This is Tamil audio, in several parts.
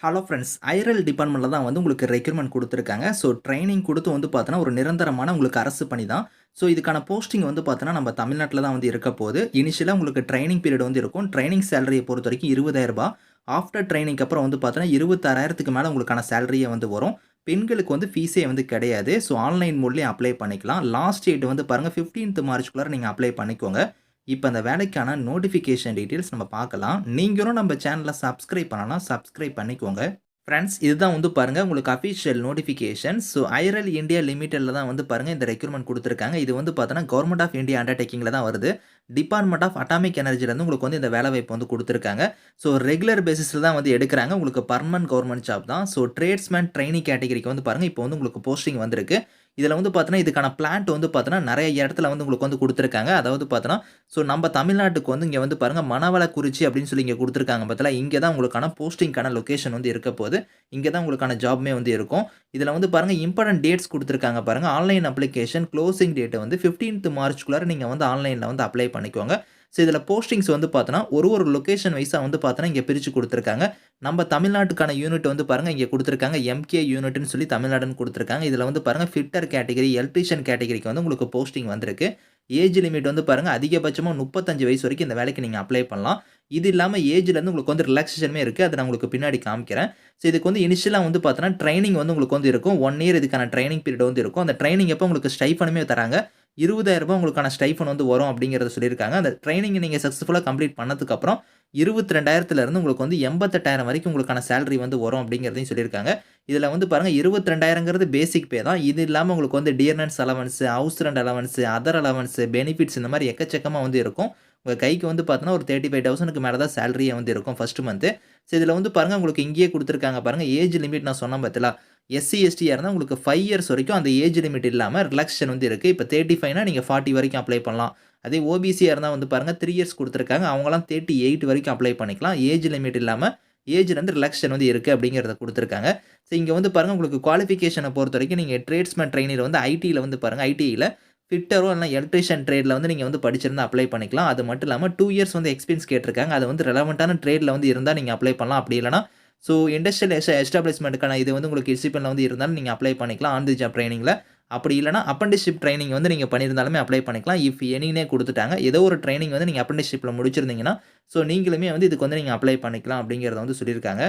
Hello friends. ஐரல் டிபார்ட்மெண்ட்ல தான் வந்து உங்களுக்கு ரெக்ரூட்மென்ட் குடுத்துருக்காங்க. ஸோ ட்ரெய்னிங் குடுத்து வந்து பார்த்தோன்னா, ஒரு நிரந்தரமான உங்களுக்கு அரசு பணி தான். ஸோ இதுக்கான போஸ்டிங் வந்து பார்த்தோன்னா, நம்ம தமிழ்நாட்ல தான் வந்து இருக்க போது. இனிஷியலா உங்களுக்கு ட்ரெய்னிங் பீரியட் வந்து இருக்கும். ட்ரெய்னிங் சேலரிய பொறுத்தவரைக்கும் ரூ. 20,000. ஆஃப்டர் ட்ரெய்னிங்க்கு அப்புறம் வந்து பார்த்தோன்னா, 26,000க்கு மேல உங்களுக்கான சேலரியே வந்து வரும். பெண்களுக்கு வந்து ஃபீஸே வந்து கிடையாது. ஸோ ஆன்லைன் மோட்லயே அப்ளை பண்ணிக்கலாம். லாஸ்ட் டேட் வந்து பாருங்க 15த் மார்ச்க்குள்ளார நீங்க அப்ளை பண்ணிக்கோங்க. இப்ப அந்த வேலைக்கான நோட்டிஃபிகேஷன் டீட்டெயில்ஸ் நம்ம பார்க்கலாம். நீங்களும் நம்ம சேனல சப்ஸ்கிரைப் பண்ணலனா சப்ஸ்கிரைப் பண்ணிக்கோங்க. ஃபிரெண்ட்ஸ், இதுதான் வந்து பாருங்க உங்களுக்கு அஃபிஷியல் நோட்டிஃபிகேஷன். ஸோ ஐரல் இந்தியா லிமிடெட்ல தான் வந்து பாருங்க இந்த ரெக்ரூட்மென்ட் குடுத்துருக்காங்க. இது வந்து பார்த்தோன்னா, கவர்ன்மென்ட் ஆஃப் இந்தியா அண்டர்டேக்கிங்ல தான் வருது. டிபார்ட்மென்ட் ஆஃப் அட்டாமிக் எனர்ஜிலருந்து உங்களுக்கு வந்து இந்த வேலைவாய்ப்பு வந்து குடுத்துருக்காங்க. ஸோ ரெகுலர் பேசிஸ்ல தான் வந்து எடுக்குறாங்க. உங்களுக்கு பெர்மனன்ட் கவர்ன்மென்ட் ஜாப் தான். ஸோ டிரேட்ஸ்மேன் ட்ரெய்னி கேட்டகரிக்கு வந்து பாருங்க, இப்போ வந்து உங்களுக்கு போஸ்டிங் வந்திருக்கு. இதுல வந்து பார்த்தோன்னா, இதுக்கான பிளான்ட் வந்து பார்த்தோன்னா, நெறைய இடத்துல வந்து உங்களுக்கு வந்து குடுத்துருக்காங்க. அதாவது பார்த்தோன்னா, ஸோ நம்ம தமிழ்நாட்டுக்கு வந்து இங்க வந்து பாருங்க மணவளக்குறிச்சி அப்படின்னு சொல்லி இங்க குடுத்துருக்காங்க பார்த்தீங்களா? இங்க தான் உங்களுக்கான போஸ்டிங்க்கான லொகேஷன் வந்து இருக்க போது. இங்க தான் உங்களுக்கான ஜாப்மே வந்து இருக்கும். இதுல வந்து பாருங்க இம்பார்டன்ட் டேட்ஸ் குடுத்துருக்காங்க பாருங்க. ஆன்லைன் அப்ளிகேஷன் குளோசிங் டேட் வந்து 15த் மார்ச்க்குள்ளார நீங்க வந்து ஆன்லைன்ல வந்து அப்ளை பண்ணிக்கோங்க. ஸோ இதுல போஸ்டிங்ஸ் வந்து பார்த்தோன்னா, ஒரு லொகேஷன் வைஸா வந்து பார்த்தோன்னா, இங்க பிரிச்சு குடுத்துருக்காங்க. நம்ம தமிழ்நாட்டுக்கான யூனிட் வந்து பாருங்க இங்க குடுத்துருக்காங்க. எம்கே யூனிட்ன்னு சொல்லி தமிழ்நாடுன்னு குடுத்துருக்காங்க. இதுல வந்து பாருங்க ஃபிட்டர் கேட்டகரி, எலக்ட்ரீஷியன் கேட்டகரிக்கு வந்து உங்களுக்கு போஸ்டிங் வந்திருக்கு. ஏஜ் லிமிட் வந்து பாருங்க அதிகபட்சமா 35 வயசு வரைக்கும் இந்த வேலைக்கு நீங்க அப்ளை பண்ணலாம். இது இல்லாம ஏஜ்லேருந்து உங்களுக்கு வந்து ரிலாக்சேஷனுமே இருக்கு. அத நான் உங்களுக்கு பின்னாடி காமிக்கிறேன். ஸோ இதுக்கு வந்து இனிஷியலா வந்து பார்த்தோன்னா, ட்ரெய்னிங் வந்து உங்களுக்கு வந்து இருக்கும். 1 இயர் இதுக்கான ட்ரெய்னிங் பீரியட் வந்து இருக்கும். அந்த ட்ரெய்னிங் அப்ப உங்களுக்கு ஸ்டைஃபனுமே தராங்க. ரூ. 20,000 உங்களுக்கான ஸ்டைஃபன் வந்து வரும் அப்படிங்கிறத சொல்லியிருக்காங்க. அந்த ட்ரெய்னிங் நீங்க சக்சஸ்ஃபுல்லா கம்ப்ளீட் பண்ணதுக்கு அப்புறம் 22,000த்திலிருந்து உங்களுக்கு வந்து 88,000 வரைக்கும் உங்களுக்கான சேலரி வந்து வரும் அப்படிங்கிறதையும் சொல்லியிருக்காங்க. இதுல வந்து பாருங்க 22,000ங்கிறது பேசிக் பே தான். இது இல்லாம உங்களுக்கு வந்து dearness allowance, house rent allowance, other allowance, benefits இந்த மாரி எக்கச்சக்கமா வந்து இருக்கும். உங்க கைக்கு வந்து பார்த்தோன்னா, ஒரு 35,000க்கு மேல தான் சேலரியே வந்து இருக்கும் ஃபர்ஸ்ட் மந்த். ஸோ இதுல வந்து பாருங்க உங்களுக்கு இங்கேயே குடுத்துருக்காங்க பாருங்க. ஏஜ் லிமிட் நான் சொன்னேன் பார்த்தீங்களா? எஸ்சி, எஸ்டியா இருந்தா உங்களுக்கு 5 இயர்ஸ் வரைக்கும் அந்த ஏஜ் லிமிட் இல்லாம ரிலாக்சேஷன் வந்து இருக்கு. இப்ப 35னா நீங்க 40 வரைக்கும் அப்ளை பண்ணலாம். அதே ஓபிசியா இருந்தா வந்து பாருங்க 3 இயர்ஸ் குடுத்துருக்காங்க. அவங்கலாம் 38 வரைக்கும் அப்ளை பண்ணிக்கலாம். ஏஜ் லிமிட் இல்லாம ஏஜ்லேருந்து ரிலாக்சேஷன் வந்து இருக்கு அப்படிங்கிறத குடுத்துருக்காங்க. ஸோ இங்க வந்து பாருங்க உங்களுக்கு குவாலிஃபிகேஷன பொறுத்தவரைக்கும் நீங்க டிரேட்ஸ்மேன் ட்ரெய்னில வந்து ஐடில வந்து பாருங்க ஐடிஐல ஃபிட்டரோ இல்ல எலக்ட்ரீஷியன் ட்ரேட்ல வந்து நீங்க வந்து படிச்சிருந்தா அப்ளை பண்ணிக்கலாம். அது மட்டும் இல்லாம 2 இயர்ஸ் வந்து எக்ஸ்பீரியன்ஸ் கேட்டிருக்காங்க. அது வந்து ரெலவன்ட்டான ட்ரேட்ல வந்து இருந்தா நீங்க அப்ளை பண்ணலாம். அப்படி இல்லன்னா, ஸோ இண்டஸ்ட்ரியல் எஸ்டாபிளிஷ்மென்ட்க்கான இது வந்து உங்களுக்கு டிசிப்ளின்ல வந்து இருந்தாலும் நீங்க அப்ளை பண்ணிக்கலாம். ஆன் தி ஜாப் ட்ரெய்னிங்ல. அப்படி இல்லன்னா, அப்ரண்டிஸ்ஷிப் ட்ரெய்னிங் வந்து நீங்க பண்ணியிருந்தாலுமே அப்ளை பண்ணிக்கலாம். இஃப் எனின்னே குடுத்துட்டாங்க. ஏதோ ஒரு ட்ரெய்னிங் வந்து நீங்க அப்ரண்டிஸ்ஷிப்ல முடிச்சிருந்தீங்கன்னா, ஸோ நீங்களுமே வந்து இதுக்கு வந்து நீங்க அப்ளை பண்ணிக்கலாம் அப்படிங்கிறத வந்து சொல்லியிருக்காங்க.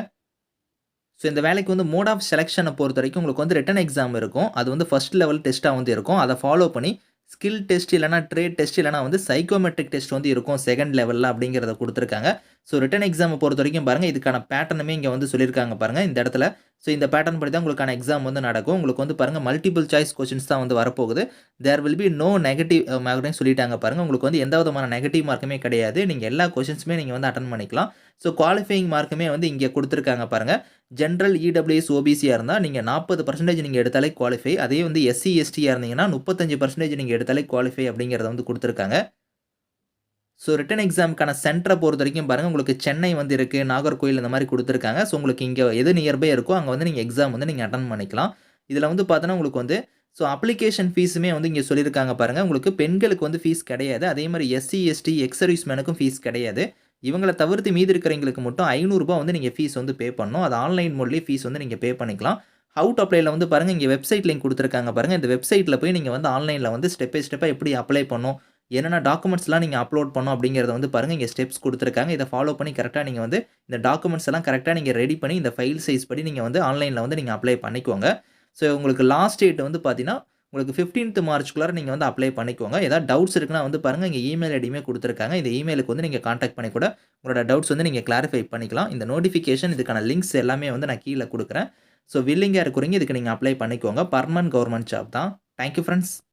ஸோ இந்த வேலைக்கு வந்து மோட் ஆஃப் செலக்ஷன பொறுத்தவரைக்கும் உங்களுக்கு வந்து ரிட்டன் எக்ஸாம் இருக்கும். அது வந்து ஃபர்ஸ்ட் லெவல் டெஸ்ட்டா வந்து இருக்கும். அத ஃபாலோ பண்ணி ஸ்கில் டெஸ்ட் இல்லன்னா ட்ரேட் டெஸ்ட் இல்லன்னா வந்து சைக்கோமெட்ரிக் டெஸ்ட் வந்து இருக்கும் செகண்ட் லெவல்ல அப்படிங்கிறத குடுத்துருக்காங்க. ஸோ ரிட்டன் எக்ஸாம பொறுத்தவரைக்கும் பாருங்க, இதுக்கான பேட்டர்னுமே இங்க வந்து சொல்லியிருக்காங்க பாருங்க இந்த இடத்துல. ஸோ இந்த பேட்டர்ன் படி தான் உங்களுக்கான எக்ஸாம் வந்து நடக்கும். உங்களுக்கு வந்து பாருங்க மல்டிபிள் சாய்ஸ் கொஸ்டின்ஸ் தான் வந்து வரப்போகுது. There will be no negative மார்க்னு சொல்லிட்டாங்க பாருங்க. உங்களுக்கு வந்து எந்த விதமான நெகட்டிவ் மார்க்குமே கிடையாது. நீங்க எல்லா கொஸ்டின்ஸுமே நீங்க வந்து அட்டெண்ட் பண்ணிக்கலாம். ஸோ குவாலிஃபையிங் மார்க்குமே வந்து இங்க குடுத்துருக்காங்க பாருங்க. ஜெனரல், இடபிள்யூஎஸ், ஓபிசியா இருந்தா நீங்க 40% நீங்க எடுத்தாலே குவாலிஃபை. அதே வந்து எஸ்சி, எஸ்டியா இருந்தீங்கன்னா 35% நீங்க எடுத்தாலே குவாலிஃபை அப்படிங்கிறத வந்து குடுத்துருக்காங்க. ஸோ ரிட்டன் எக்ஸாம்க்கான சென்டர பொறுத்தவரைக்கும் பாருங்க, உங்களுக்கு சென்னை வந்து இருக்கு, நாகர்கோயில் இந்த மாரி குடுத்துருக்காங்க. ஸோ உங்களுக்கு இங்க எது நியர்பை இருக்கோ, அங்க வந்து நீங்க எக்ஸாம் வந்து நீங்க அட்டெண்ட் பண்ணிக்கலாம். இதுல வந்து பார்த்தோன்னா, உங்களுக்கு வந்து ஸோ அப்ளிகேஷன் ஃபீஸுமே வந்து இங்க சொல்லியிருக்காங்க பாருங்க. உங்களுக்கு பெண்களுக்கு வந்து ஃபீஸ் கிடையாது. அதே மாரி எஸ்சி, எஸ்டி, எக்ஸ் சர்வீஸ் மேனுக்கும் ஃபீஸ் கிடையாது. இவங்கள தவிர்த்து மீதி இருக்கிறவங்களுக்கு மட்டும் ரூ. 500 வந்து நீங்க ஃபீஸ் வந்து பே பண்ணணும். அது ஆன்லைன் மோட்லயே ஃபீஸ் வந்து நீங்க பே பண்ணிக்கலாம். ஹவ் டூ அப்ளைல வந்து பாருங்க, இங்க வெப்சைட் லிங்க் குடுத்துருக்காங்க பாருங்க. இந்த வெப்சைட்ல போய் நீங்க வந்து ஆன்லைன்ல வந்து ஸ்டெப் பை ஸ்டெப்பா எப்படி அப்ளை பண்ணணும், என்னென்ன டாக்குமெண்ட்ஸ்லாம் நீங்க அப்லோட் பண்ணணும் அப்படிங்கிறத வந்து பாருங்க, இங்க ஸ்டெப்ஸ் குடுத்துருக்காங்க. இத ஃபாலோ பண்ணி கரெக்ட்டா நீங்க வந்து இந்த டாக்குமெண்ட்ஸ் எல்லாம் கரெக்ட்டா நீங்க ரெடி பண்ணி, இந்த ஃபைல் சைஸ் படி நீங்க வந்து ஆன்லைன்ல வந்து நீங்க அப்ளை பண்ணிக்கோங்க. ஸோ உங்களுக்கு லாஸ்ட் டேட் வந்து பார்த்தீங்கன்னா, உங்களுக்கு 15த் மார்ச்க்குள்ளார நீங்க வந்து அப்ளை பண்ணிக்கோங்க. ஏதாவது டவுட்ஸ் இருக்குன்னா வந்து பாருங்க, இங்க இமெயில் ஐடியுமே குடுத்துருக்காங்க. இந்த இமெயிலுக்கு வந்து நீங்க கான்டாக்ட் பண்ணி கூட உங்களோட டவுட்ஸ் வந்து நீங்க கிளாரிஃபை பண்ணிக்கலாம். இந்த நோட்டிஃபிகேஷன் இதுக்கான லிங்க்ஸ் எல்லாமே வந்து நான் கீழ குடுக்குறேன். ஸோ வில்லிங்கா இருக்கிறவங்க இதுக்கு நீங்க அப்ளை பண்ணிக்கோங்க. பெர்மனன்ட் கவர்ன்மென்ட் ஜாப் தான். Thank you friends.